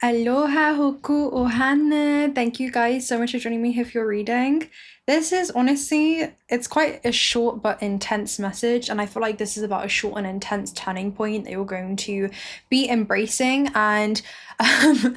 Aloha hoku ohana. Thank you guys so much for joining me here for your reading. This is honestly, it's quite a short but intense message, and I feel like this is about a short and intense turning point that you're going to be embracing. And I'm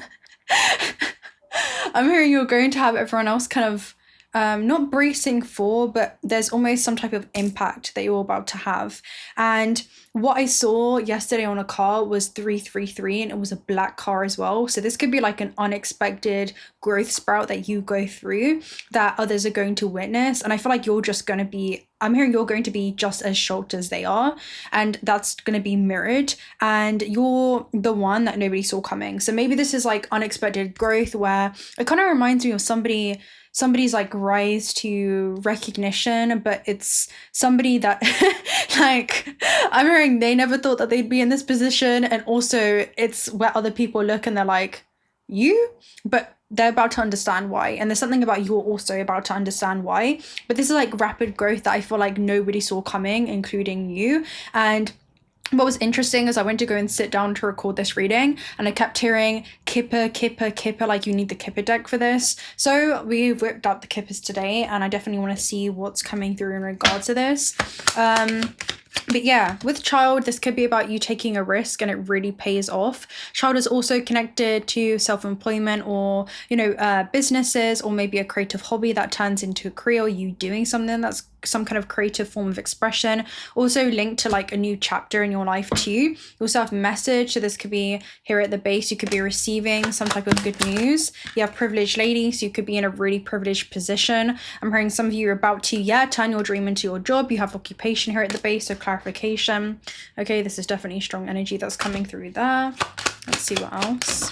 hearing you're going to have everyone else kind of not bracing for, but there's almost some type of impact that you're about to have. And what I saw yesterday on a car was 333, and it was a black car as well. So this could be like an unexpected growth sprout that you go through that others are going to witness. And I feel like you're just going to be, I'm hearing you're going to be just as shocked as they are, and that's going to be mirrored, and you're the one that nobody saw coming. So maybe this is like unexpected growth where it kind of reminds me of somebody's like rise to recognition, but it's somebody that like I'm hearing they never thought that they'd be in this position, and also it's where other people look and they're like, you? But they're about to understand why, and there's something about you're also about to understand why. But this is like rapid growth that I feel like nobody saw coming, including you. And what was interesting is I went to go and sit down to record this reading, and I kept hearing kipper, kipper, kipper, like you need the kipper deck for this. So we whipped out the kippers today, and I definitely want to see what's coming through in regards to this. But yeah, with child, this could be about you taking a risk and it really pays off. Child is also connected to self-employment or, businesses, or maybe a creative hobby that turns into a career, or you doing something that's some kind of creative form of expression. Also linked to like a new chapter in your life too. You also have message, so this could be here at the base, you could be receiving some type of good news. You have privileged lady, so you could be in a really privileged position. I'm hearing some of you are about to turn your dream into your job. You have occupation here at the base, so clarification. Okay, this is definitely strong energy that's coming through there. Let's see what else.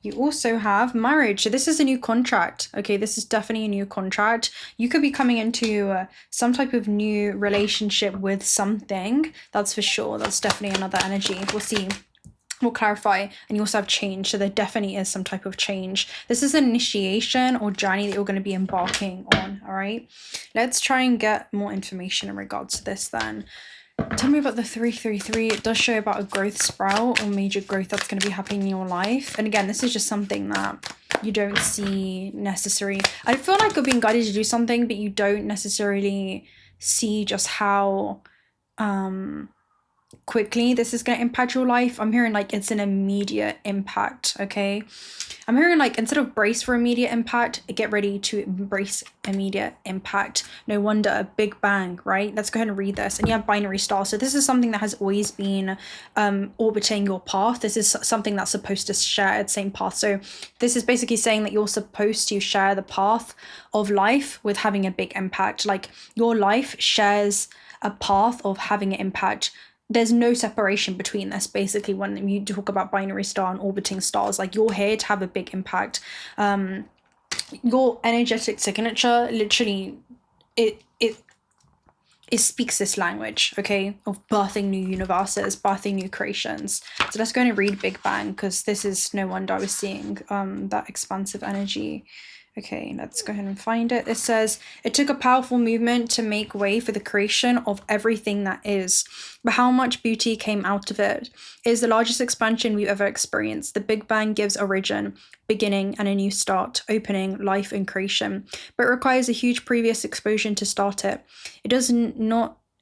You also have marriage. So this is a new contract. Okay, this is definitely a new contract. You could be coming into some type of new relationship with something. That's for sure. That's definitely another energy. We'll see. We'll clarify. And you also have change. So there definitely is some type of change. This is an initiation or journey that you're going to be embarking on. All right. Let's try and get more information in regards to this then. Tell me about the 333. It does show about a growth sprout or major growth that's going to be happening in your life. And again, this is just something that you don't see necessary. I feel like you're being guided to do something, but you don't necessarily see just how quickly this is going to impact your life. I'm hearing like it's an immediate impact. Okay, I'm hearing like instead of brace for immediate impact, get ready to embrace immediate impact. No wonder, a big bang, right? Let's go ahead and read this. And you have binary star. So this is something that has always been orbiting your path. This is something that's supposed to share the same path. So this is basically saying that you're supposed to share the path of life with having a big impact. Like your life shares a path of having an impact. There's no separation between this. Basically, when you talk about binary star and orbiting stars, like you're here to have a big impact. Your energetic signature, literally, it speaks this language, okay, of birthing new universes, birthing new creations. So let's go and read Big Bang, because this is no wonder I was seeing that expansive energy. Okay, let's go ahead and find it. It says, it took a powerful movement to make way for the creation of everything that is. But how much beauty came out of it? It is the largest expansion we've ever experienced. The Big Bang gives origin, beginning, and a new start, opening, life, and creation. But it requires a huge previous explosion to start it.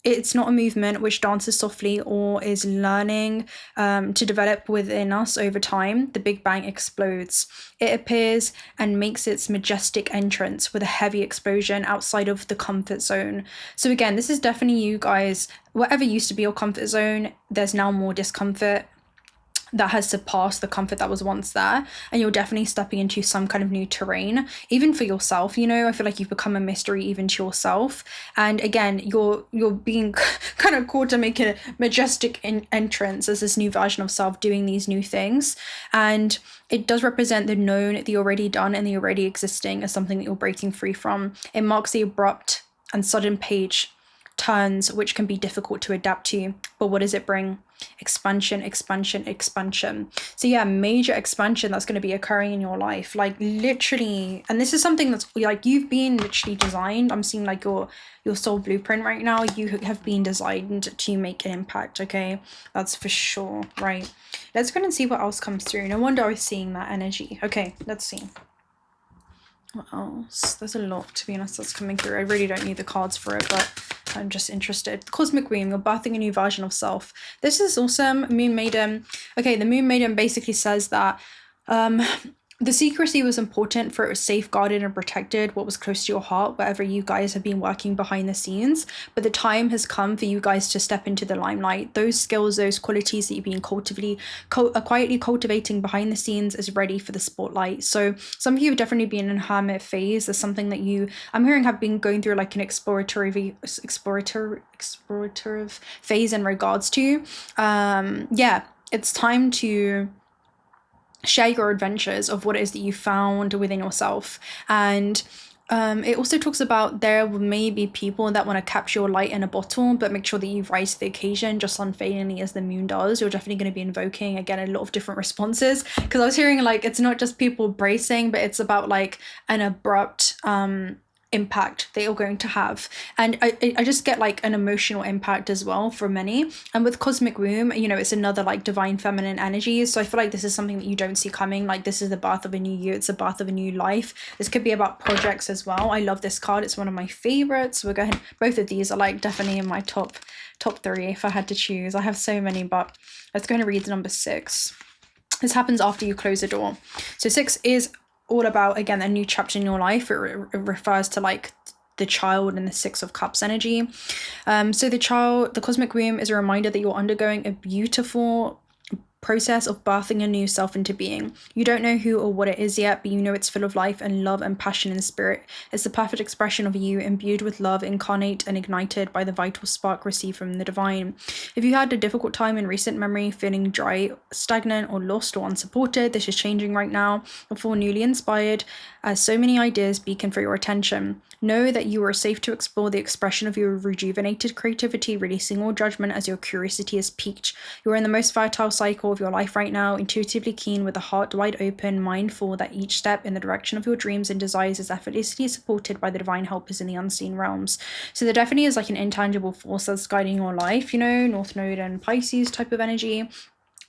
It's not a movement which dances softly or is learning to develop within us over time. The Big Bang explodes. It appears and makes its majestic entrance with a heavy explosion outside of the comfort zone. So again, this is definitely you guys. Whatever used to be your comfort zone, there's now more discomfort that has surpassed the comfort that was once there, and you're definitely stepping into some kind of new terrain, even for yourself. I feel like you've become a mystery even to yourself, and again, you're being kind of called to make a majestic entrance as this new version of self, doing these new things. And it does represent the known, the already done, and the already existing as something that you're breaking free from. It marks the abrupt and sudden page turns, which can be difficult to adapt to. But what does it bring? Expansion, expansion, expansion. So yeah, major expansion that's going to be occurring in your life, like literally. And this is something that's like you've been literally designed. I'm seeing like your soul blueprint right now. You have been designed to make an impact. Okay, that's for sure, right? Let's go and see what else comes through. No wonder I was seeing that energy. Okay, let's see. What else? There's a lot, to be honest, that's coming through. I really don't need the cards for it, but I'm just interested. Cosmic Womb, you're birthing a new version of self. This is awesome. Moon Maiden. Okay, the Moon Maiden basically says that the secrecy was important for it was safeguarded and protected what was close to your heart, wherever you guys have been working behind the scenes. But the time has come for you guys to step into the limelight. Those skills, those qualities that you've been quietly cultivating behind the scenes is ready for the spotlight. So some of you have definitely been in a hermit phase. There's something that I'm hearing have been going through like an explorative phase in regards to. Yeah, it's time to share your adventures of what it is that you found within yourself. And it also talks about there may be people that want to capture your light in a bottle, but make sure that you rise to the occasion just unfailingly as the moon does. You're definitely going to be invoking, again, a lot of different responses, because I was hearing like it's not just people bracing, but it's about like an abrupt impact that you're going to have. And I just get like an emotional impact as well for many. And with Cosmic Womb, you know, it's another like divine feminine energy. So I feel like this is something that you don't see coming. Like this is the birth of a new year. It's the birth of a new life. This could be about projects as well. I love this card. It's one of my favorites. We're going, both of these are like definitely in my top three if I had to choose. I have so many, but let's go and read number 6. This happens after you close the door. So 6 is all about, again, a new chapter in your life. It refers to like the child and the 6 of Cups energy. So the Cosmic Womb is a reminder that you're undergoing a beautiful process of birthing a new self into being. You don't know who or what it is yet, but you know it's full of life and love and passion and spirit. It's the perfect expression of you, imbued with love, incarnate and ignited by the vital spark received from the divine. If you had a difficult time in recent memory, feeling dry, stagnant or lost or unsupported, this is changing right now. Or feel newly inspired, as so many ideas beacon for your attention. Know that you are safe to explore the expression of your rejuvenated creativity, releasing all judgment as your curiosity is piqued. You're in the most fertile cycle of your life right now, intuitively keen with a heart wide open, mindful that each step in the direction of your dreams and desires is effortlessly supported by the divine helpers in the unseen realms. So there definitely is like an intangible force that's guiding your life, you know, North Node and Pisces type of energy,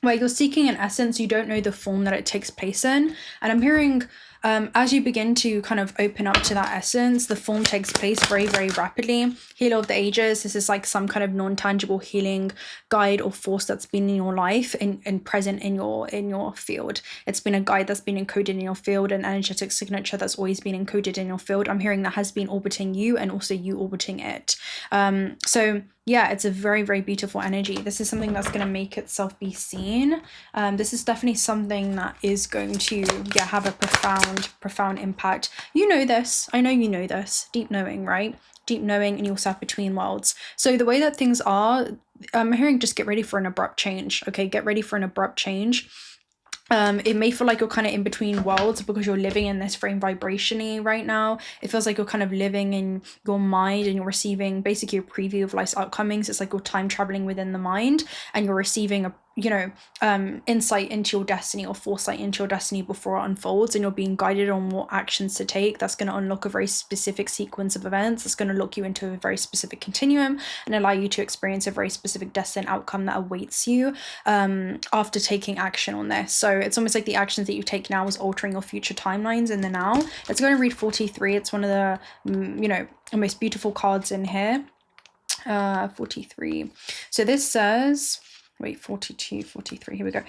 where you're seeking an essence, you don't know the form that it takes place in. And I'm hearing as you begin to kind of open up to that essence, the form takes place very, very rapidly. Healer of the Ages, this is like some kind of non-tangible healing guide or force that's been in your life and present in your field. It's been a guide that's been encoded in your field, an energetic signature that's always been encoded in your field. I'm hearing that has been orbiting you and also you orbiting it. So yeah, it's a very, very beautiful energy. This is something that's going to make itself be seen. This is definitely something that is going to have a profound impact. You know this. I know you know this. Deep knowing, right? Deep knowing, and you also have between worlds. So the way that things are, I'm hearing just get ready for an abrupt change. Okay, get ready for an abrupt change. It may feel like you're kind of in between worlds because you're living in this frame vibrationally right now. It feels like you're kind of living in your mind and you're receiving basically a preview of life's outcomings. It's like you're time traveling within the mind and you're receiving a insight into your destiny or foresight into your destiny before it unfolds, and you're being guided on what actions to take. That's going to unlock a very specific sequence of events. That's going to lock you into a very specific continuum and allow you to experience a very specific destined outcome that awaits you after taking action on this. So it's almost like the actions that you take now is altering your future timelines in the now. Let's go and read 43. It's one of the most beautiful cards in here. 43. So this says, 42, 43, here we go.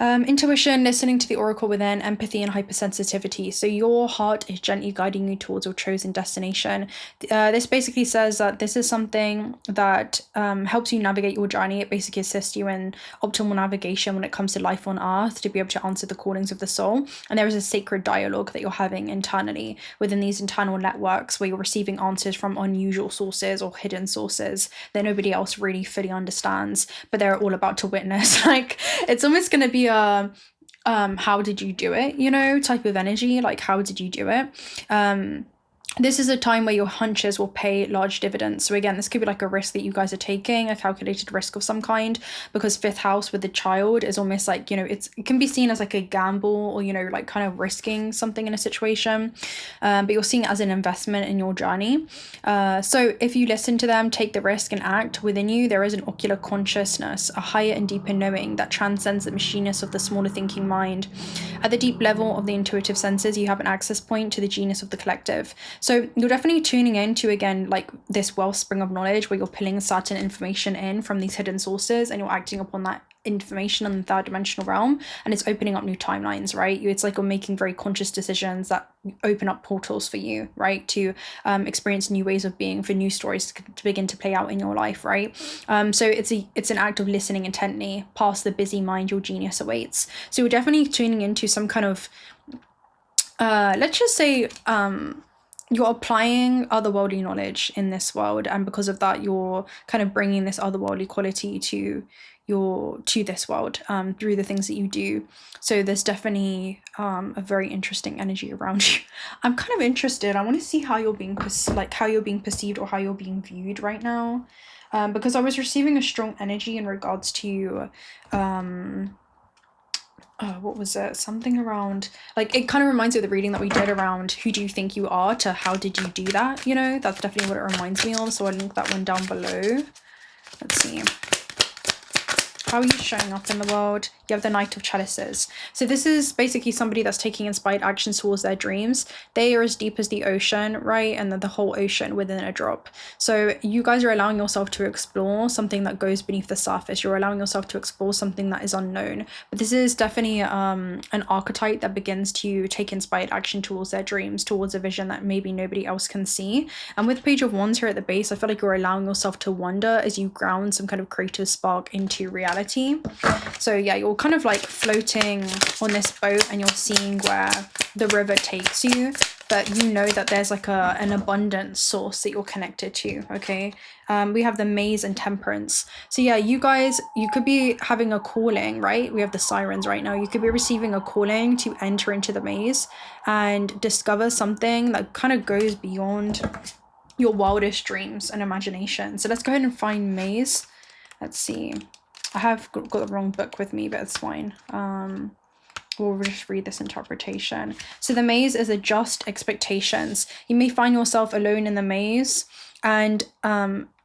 Intuition, listening to the oracle within, empathy and hypersensitivity. So your heart is gently guiding you towards your chosen destination. This basically says that this is something that helps you navigate your journey. It basically assists you in optimal navigation when it comes to life on earth, to be able to answer the callings of the soul. And there is a sacred dialogue that you're having internally within these internal networks where you're receiving answers from unusual sources or hidden sources that nobody else really fully understands, but they're all about to witness. Like it's almost going to be a how did you do it, type of energy. Like, how did you do it? this is a time where your hunches will pay large dividends. So again, this could be like a risk that you guys are taking, a calculated risk of some kind, because fifth house with the child is almost like, you know, it can be seen as like a gamble, or, you know, like kind of risking something in a situation, but you're seeing it as an investment in your journey. So if you listen to them, take the risk and act, within you there is an ocular consciousness, a higher and deeper knowing that transcends the machineness of the smaller thinking mind. At the deep level of the intuitive senses, you have an access point to the genius of the collective. So you're definitely tuning into, again, like this wellspring of knowledge where you're pulling certain information in from these hidden sources and you're acting upon that information on the third dimensional realm, and it's opening up new timelines, right? It's like you're making very conscious decisions that open up portals for you, right, to experience new ways of being, for new stories to begin to play out in your life, right? So it's an act of listening intently. Past the busy mind, your genius awaits. So you're definitely tuning into some kind of let's just say you're applying otherworldly knowledge in this world, and because of that you're kind of bringing this otherworldly quality to this world through the things that you do. So there's definitely a very interesting energy around you. I'm kind of interested. I want to see how you're being perceived or how you're being viewed right now, because I was receiving a strong energy in regards to what was it? Something around, like, it kind of reminds me of the reading that we did around who do you think you are to how did you do that, you know? That's definitely what it reminds me of, so I'll link that one down below. Let's see. How are you showing up in the world? You have the Knight of Chalices. So this is basically somebody that's taking inspired actions towards their dreams. They are as deep as the ocean, right? And then the whole ocean within a drop. So you guys are allowing yourself to explore something that goes beneath the surface. You're allowing yourself to explore something that is unknown. But this is definitely an archetype that begins to take inspired action towards their dreams, towards a vision that maybe nobody else can see. And with Page of Wands here at the base, I feel like you're allowing yourself to wonder as you ground some kind of creative spark into reality. So yeah, you're kind of like floating on this boat and you're seeing where the river takes you, but you know that there's like an abundant source that you're connected to. Okay, we have the Maze and Temperance. So yeah, you guys, you could be having a calling, right? We have the Sirens right now. You could be receiving a calling to enter into the maze and discover something that kind of goes beyond your wildest dreams and imagination. So let's go ahead and find Maze. Let's see. I have got the wrong book with me, but it's fine. We'll just read this interpretation. So the maze is adjust expectations. You may find yourself alone in the maze and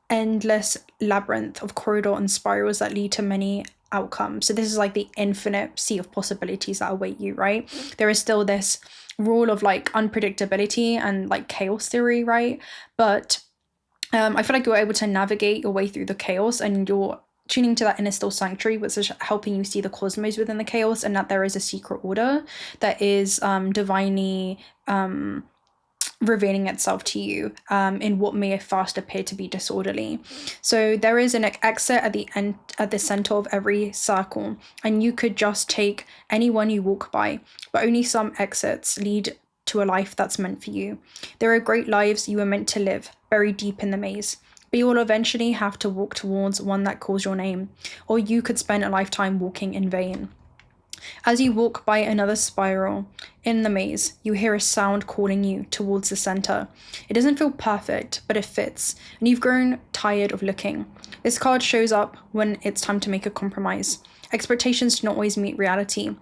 endless labyrinth of corridor and spirals that lead to many outcomes. So this is like the infinite sea of possibilities that await you, right? There is still this rule of like unpredictability and like chaos theory, right? But I feel like you're able to navigate your way through the chaos, and you're tuning to that inner still sanctuary, which is helping you see the cosmos within the chaos, and that there is a secret order that is divinely revealing itself to you in what may at first appear to be disorderly. So there is an exit at the end, at the center of every circle, and you could just take any one you walk by, but only some exits lead to a life that's meant for you. There are great lives you were meant to live, buried deep in the maze. But you will eventually have to walk towards one that calls your name, or you could spend a lifetime walking in vain. As you walk by another spiral in the maze, you hear a sound calling you towards the center. It doesn't feel perfect, but it fits, and you've grown tired of looking. This card shows up when it's time to make a compromise. Expectations do not always meet reality,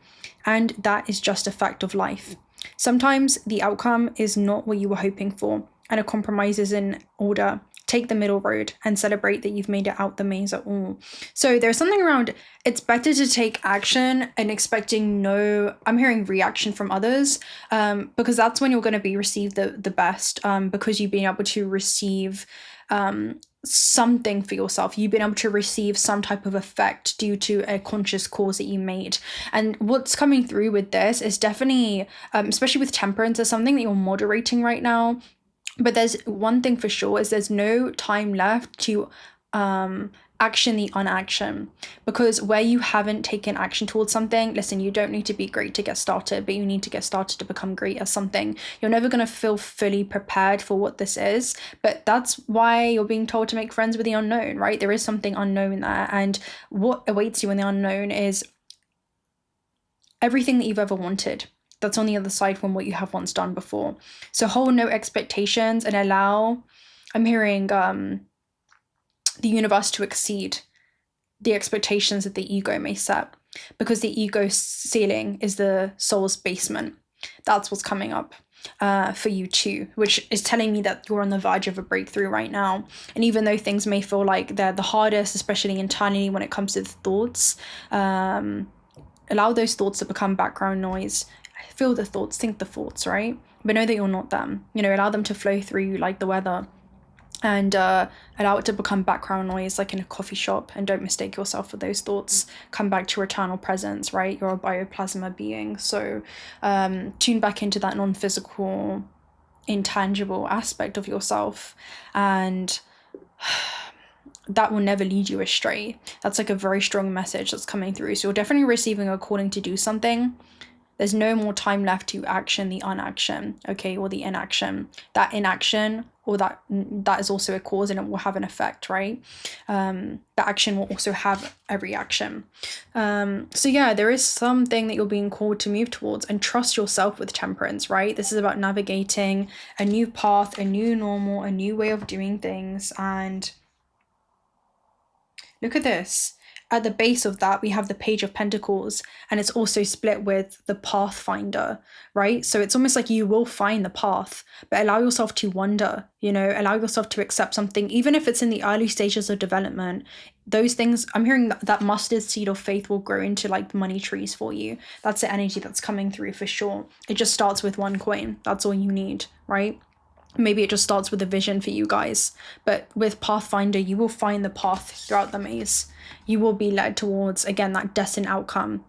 and that is just a fact of life. Sometimes the outcome is not what you were hoping for, and a compromise is in order. Take the middle road and celebrate that you've made it out the maze at all. So there's something around, it's better to take action and expecting no, I'm hearing reaction from others, because that's when you're going to be received the best, because you've been able to receive something for yourself. You've been able to receive some type of effect due to a conscious cause that you made. And what's coming through with this is definitely, especially with Temperance, is something that you're moderating right now. But there's one thing for sure, is there's no time left to action the unaction, because where you haven't taken action towards something, listen, you don't need to be great to get started, but you need to get started to become great at something. You're never going to feel fully prepared for what this is, but that's why you're being told to make friends with the unknown, right? There is something unknown there, and what awaits you in the unknown is everything that you've ever wanted. that's on the other side from what you have once done before. So hold no expectations and allow, I'm hearing the universe to exceed the expectations that the ego may set, because the ego ceiling is the soul's basement. That's what's coming up for you too, which is telling me that you're on the verge of a breakthrough right now. And even though things may feel like they're the hardest, especially internally when it comes to the thoughts, allow those thoughts to become background noise. Feel the thoughts, think the thoughts, right? But know that you're not them. You know, allow them to flow through you like the weather, and allow it to become background noise like in a coffee shop, and don't mistake yourself for those thoughts. Come back to your eternal presence, right? You're a bioplasma being, so tune back into that non-physical, intangible aspect of yourself, and that will never lead you astray. That's like a very strong message that's coming through. So you're definitely receiving a calling to do something. There's no more time left to action the unaction, okay, or the inaction. That inaction, or that is also a cause, and it will have an effect, right? The action will also have a reaction. So yeah, there is something that you're being called to move towards, and trust yourself with temperance, right? This is about navigating a new path, a new normal, a new way of doing things. And look at this. At the base of that, we have the Page of Pentacles, and it's also split with the Pathfinder, right? So it's almost like you will find the path, but allow yourself to wonder, you know, allow yourself to accept something, even if it's in the early stages of development. Those things, I'm hearing that mustard seed of faith will grow into like money trees for you. That's the energy that's coming through for sure. It just starts with one coin. That's all you need, right? Maybe it just starts with a vision for you guys, but with Pathfinder, you will find the path throughout the maze. You will be led towards, again, that destined outcome.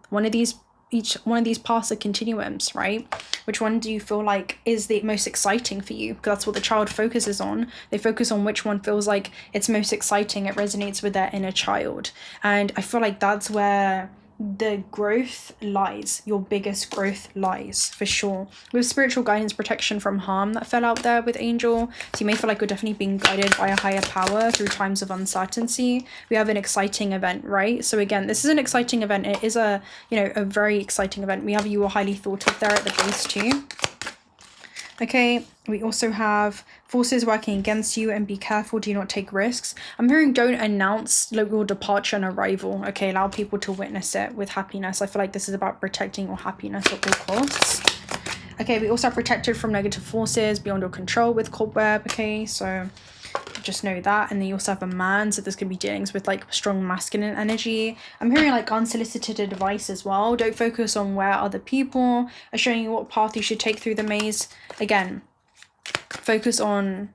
Each one of these paths are continuums, right? Which one do you feel like is the most exciting for you? Because that's what the child focuses on. They focus on which one feels like it's most exciting. It resonates with their inner child. And I feel like that's where the growth lies. Your biggest growth lies, for sure. With spiritual guidance, protection from harm that fell out there with Angel. So you may feel like you're definitely being guided by a higher power through times of uncertainty. We have an exciting event, right? So again, this is an exciting event. It is a, you know, a very exciting event. We have you are highly thought of there at the base too. Okay, we also have forces working against you, and be careful, do not take risks. I'm hearing don't announce your departure and arrival. Okay, allow people to witness it with happiness. I feel like this is about protecting your happiness at all costs. Okay, we also are protected from negative forces beyond your control with cobweb. Okay, so just know that. And then you also have a man, so this could be dealings with like strong masculine energy. I'm hearing like unsolicited advice as well. Don't focus on where other people are showing you what path you should take through the maze. Again, focus on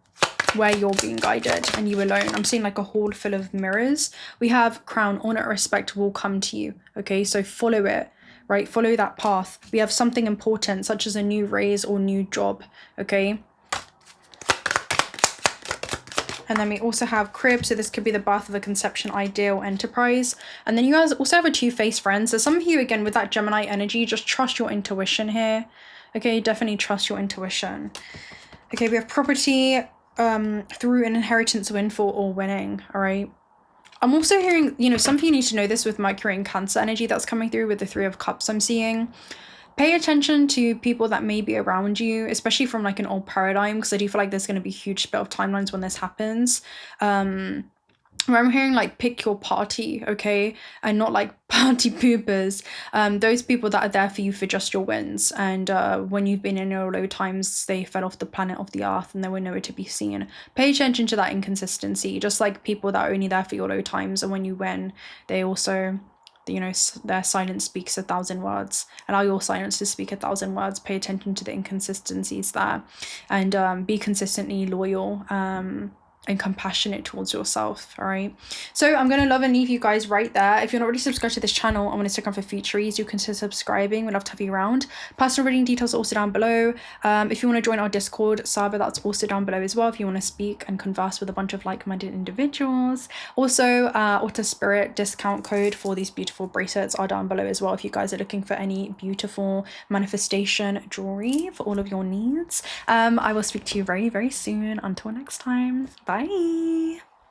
where you're being guided, and you alone. I'm seeing like a hall full of mirrors. We have crown, honor, respect will come to you. Okay, so follow it, right? Follow that path. We have something important, such as a new raise or new job. Okay, and then we also have crib, so this could be the birth of a conception, ideal, enterprise. And then you guys also have a two-faced friend. So some of you, again, with that Gemini energy, just trust your intuition here. Okay, definitely trust your intuition. Okay, we have property through an inheritance, windfall, or winning. All right. I'm also hearing, you know, some of you need to know this with Mercury and Cancer energy that's coming through with the Three of Cups I'm seeing. Pay attention to people that may be around you, especially from like an old paradigm, because I do feel like there's going to be huge split of timelines when this happens. Where I'm hearing like pick your party, okay, and not like party poopers. Those people that are there for you for just your wins, and when you've been in your low times, they fell off the planet of the earth and they were nowhere to be seen. Pay attention to that inconsistency, just like people that are only there for your low times, and when you win, they also, you know, their silence speaks 1,000 words. Allow your silence to speak 1,000 words. Pay attention to the inconsistencies there, and be consistently loyal and compassionate towards yourself. All right, so I'm gonna love and leave you guys right there. If you're not already subscribed to this channel, I'm gonna stick around for future reads. You consider subscribing. We'd love to have you around. Personal reading details are also down below. If you want to join our Discord server, that's also down below as well, if you want to speak and converse with a bunch of like-minded individuals. Also, Auto Spirit discount code for these beautiful bracelets are down below as well, if you guys are looking for any beautiful manifestation jewelry for all of your needs. I will speak to you very, very soon. Until next time, bye.